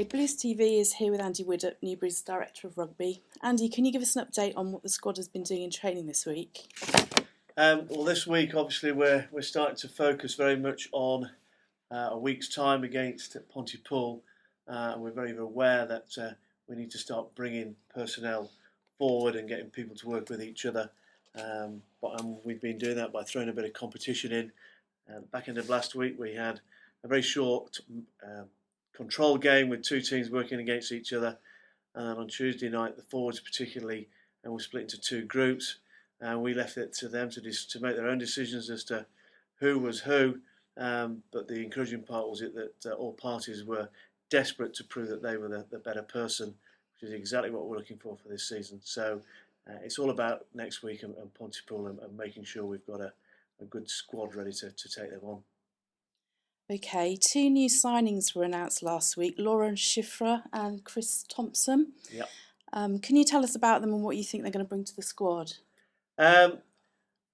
Okay, Blues TV is here with Andy Widdop, Newbury's Director of Rugby. Andy, can you give us an update on what the squad has been doing in training this week? Well, this week, obviously, we're starting to focus very much on a week's time against Pontypool, and we're very aware that we need to start bringing personnel forward and getting people to work with each other. But we've been doing that by throwing a bit of competition in. Back end of last week, we had a very short control game with two teams working against each other. And on Tuesday night, the forwards particularly, and we split into two groups. And we left it to them to make their own decisions as to who was who. But the encouraging part was that all parties were desperate to prove that they were the better person, which is exactly what we're looking for this season. So it's all about next week and Pontypool and making sure we've got a good squad ready to take them on. Okay, two new signings were announced last week, Lauren Schiffer and Chris Thompson. Yep. Can you tell us about them and what you think they're going to bring to the squad?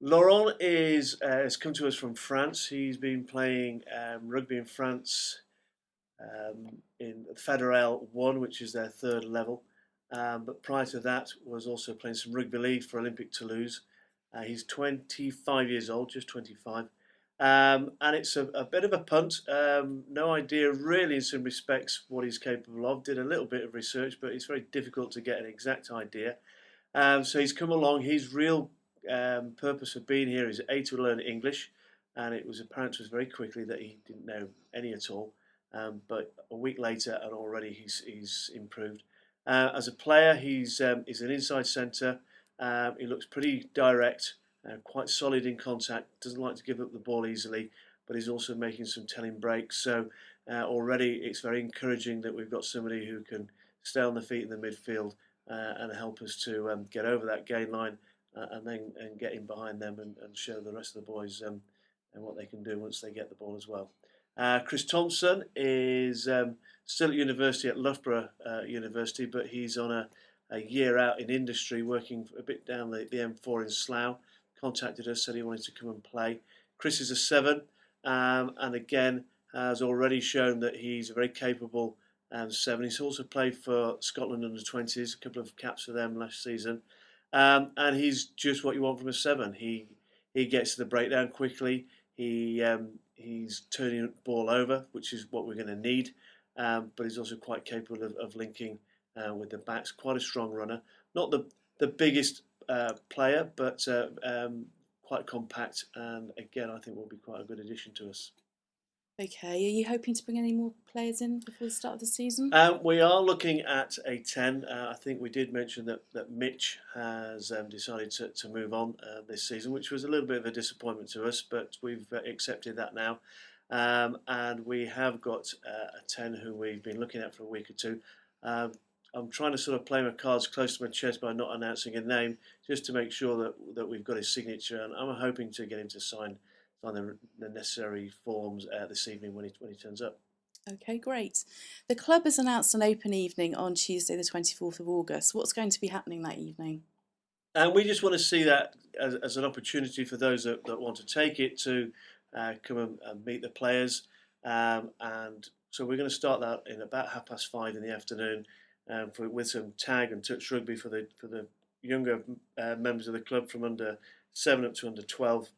Laurent has come to us from France. He's been playing rugby in France in Fédéral 1, which is their third level. But prior to that, was also playing some rugby league for Olympique Toulouse. He's 25 years old, just 25. And it's a bit of a punt. No idea really in some respects what he's capable of. Did a little bit of research, but it's very difficult to get an exact idea. So he's come along. His real purpose of being here is A, to learn English, and it was apparent to us very quickly that he didn't know any at all. But a week later, and already he's improved. As a player, he's an inside centre. He looks pretty direct, quite solid in contact. Doesn't like to give up the ball easily, but he's also making some telling breaks. So already it's very encouraging that we've got somebody who can stay on the feet in the midfield and help us to get over that gain line and then get in behind them and show the rest of the boys and what they can do once they get the ball as well. Chris Thompson is still at university at Loughborough University, but he's on a year out in industry, working a bit down the M4 in Slough. Contacted us, said he wanted to come and play. Chris is a 7, and again has already shown that he's a very capable 7. He's also played for Scotland under-20s, a couple of caps for them last season, and he's just what you want from a 7. He gets to the breakdown quickly. He's turning the ball over, which is what we're going to need, but he's also quite capable of linking with the backs. Quite a strong runner. Not the biggest player, but quite compact, and again I think will be quite a good addition to us. Okay, are you hoping to bring any more players in before the start of the season? We are looking at a 10. I think we did mention that Mitch has decided to move on this season, which was a little bit of a disappointment to us, but we've accepted that now. And we have got a 10 who we've been looking at for a week or two. I'm trying to sort of play my cards close to my chest by not announcing a name, just to make sure that we've got his signature, and I'm hoping to get him to sign the necessary forms this evening when he turns up. Okay, great. The club has announced an open evening on Tuesday the 24th of August. What's going to be happening that evening? And we just want to see that as an opportunity for those that want to take it to come and meet the players. And so we're going to start that in about 5:30 in the afternoon with some tag and touch rugby for the younger members of the club from under 7 up to under 12.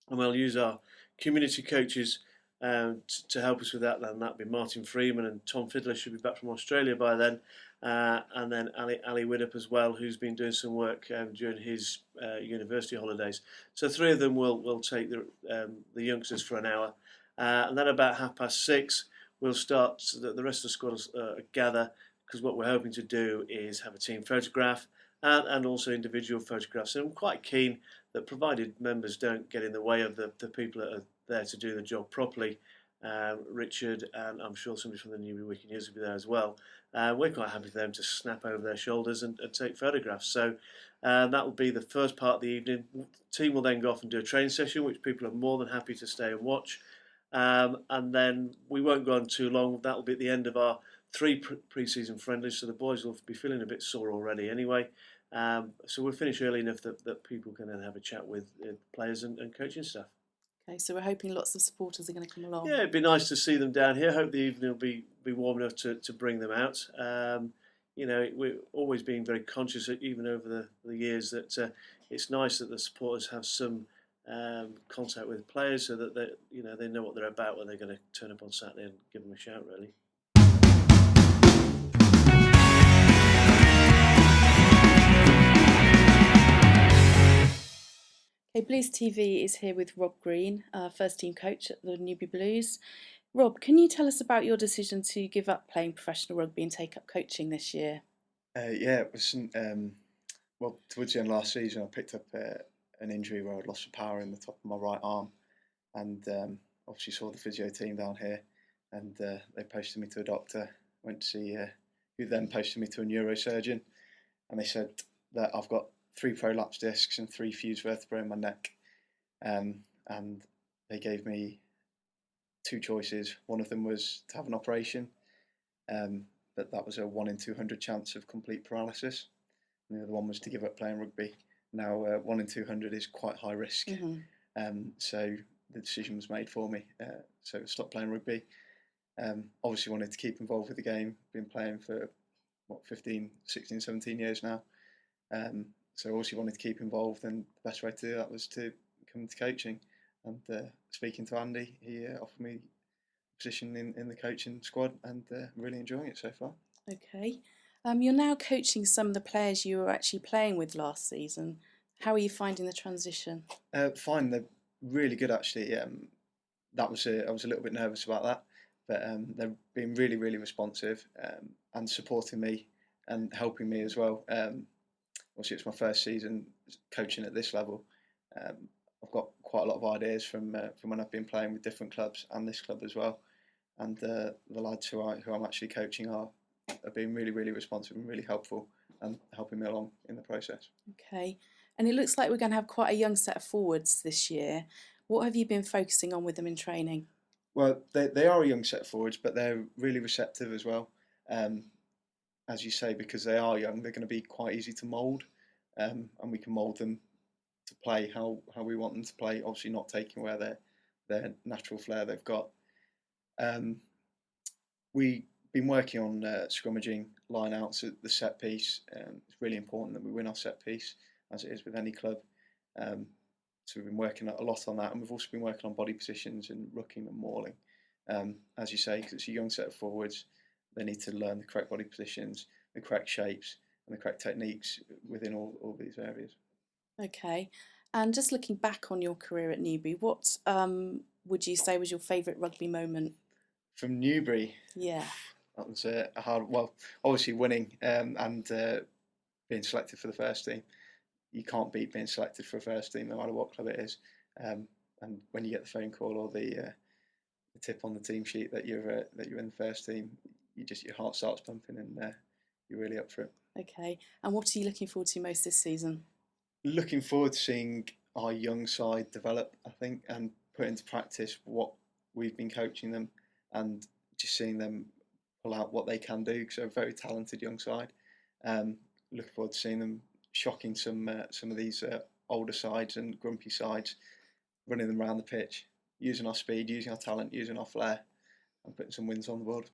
And we'll use our community coaches to help us with that. And that'll be Martin Freeman, and Tom Fiddler should be back from Australia by then. And then Ali Widdop as well, who's been doing some work during his university holidays. So 3 of them will take the youngsters for an hour. And then about 6:30, we'll start, so that the rest of the squad will gather, because what we're hoping to do is have a team photograph and also individual photographs. And I'm quite keen that, provided members don't get in the way of the people that are there to do the job properly, Richard and I'm sure somebody from the Newbury Weekly News will be there as well. We're quite happy for them to snap over their shoulders and take photographs. So that will be the first part of the evening. The team will then go off and do a training session, which people are more than happy to stay and watch. And then we won't go on too long. That will be at the end of our 3 pre-season friendlies, so the boys will be feeling a bit sore already anyway. So we'll finish early enough that people can then have a chat with players and coaching staff. Okay, so we're hoping lots of supporters are going to come along. Yeah, it'd be nice to see them down here. Hope the evening will be warm enough to bring them out. We're always being very conscious, even over the years, that it's nice that the supporters have some contact with players, so that they know what they're about when they're going to turn up on Saturday and give them a shout, really. Okay, Blues TV is here with Rob Green, first team coach at the Newbury Blues. Rob, can you tell us about your decision to give up playing professional rugby and take up coaching this year? Yeah, it was well, towards the end of last season, I picked up an injury where I'd lost the power in the top of my right arm, and obviously saw the physio team down here, and they posted me to a doctor. Went to see who then posted me to a neurosurgeon, and they said that I've got 3 prolapse discs and 3 fused vertebrae in my neck, and they gave me 2 choices. One of them was to have an operation, but that was a 1 in 200 chance of complete paralysis. And the other one was to give up playing rugby. Now, 1 in 200 is quite high risk, so the decision was made for me. So stop playing rugby. Obviously wanted to keep involved with the game. Been playing for 15, 16, 17 years now. So obviously wanted to keep involved, and the best way to do that was to come into coaching. And speaking to Andy, he offered me a position in the coaching squad, and really enjoying it so far. Okay. You're now coaching some of the players you were actually playing with last season. How are you finding the transition? Fine, they're really good actually. I was a little bit nervous about that, but they've been really, really responsive, and supporting me and helping me as well. Obviously, it's my first season coaching at this level. I've got quite a lot of ideas from when I've been playing with different clubs and this club as well. And the lads who I'm actually coaching have been really, really responsive and really helpful, and helping me along in the process. Okay. And it looks like we're going to have quite a young set of forwards this year. What have you been focusing on with them in training? Well, they are a young set of forwards, but they're really receptive as well. As you say, because they are young, they're going to be quite easy to mould, and we can mould them to play how we want them to play. Obviously, not taking away their natural flair they've got. We've been working on scrummaging line-outs at the set piece. It's really important that we win our set piece, as it is with any club. So we've been working a lot on that, and we've also been working on body positions and rucking and mauling. As you say, because it's a young set of forwards, they need to learn the correct body positions, the correct shapes, and the correct techniques within all these areas. Okay. And just looking back on your career at Newbury, what would you say was your favourite rugby moment? From Newbury, Yeah. that was a hard. Well, obviously winning and being selected for the first team. You can't beat being selected for a first team, no matter what club it is. And when you get the phone call or the tip on the team sheet that you're in the first team, your heart starts pumping, and you're really up for it. Okay. And what are you looking forward to most this season? Looking forward to seeing our young side develop, I think, and put into practice what we've been coaching them, and just seeing them pull out what they can do, because they're a very talented young side. Looking forward to seeing them shocking some of these older sides and grumpy sides, running them around the pitch, using our speed, using our talent, using our flair, and putting some wins on the board.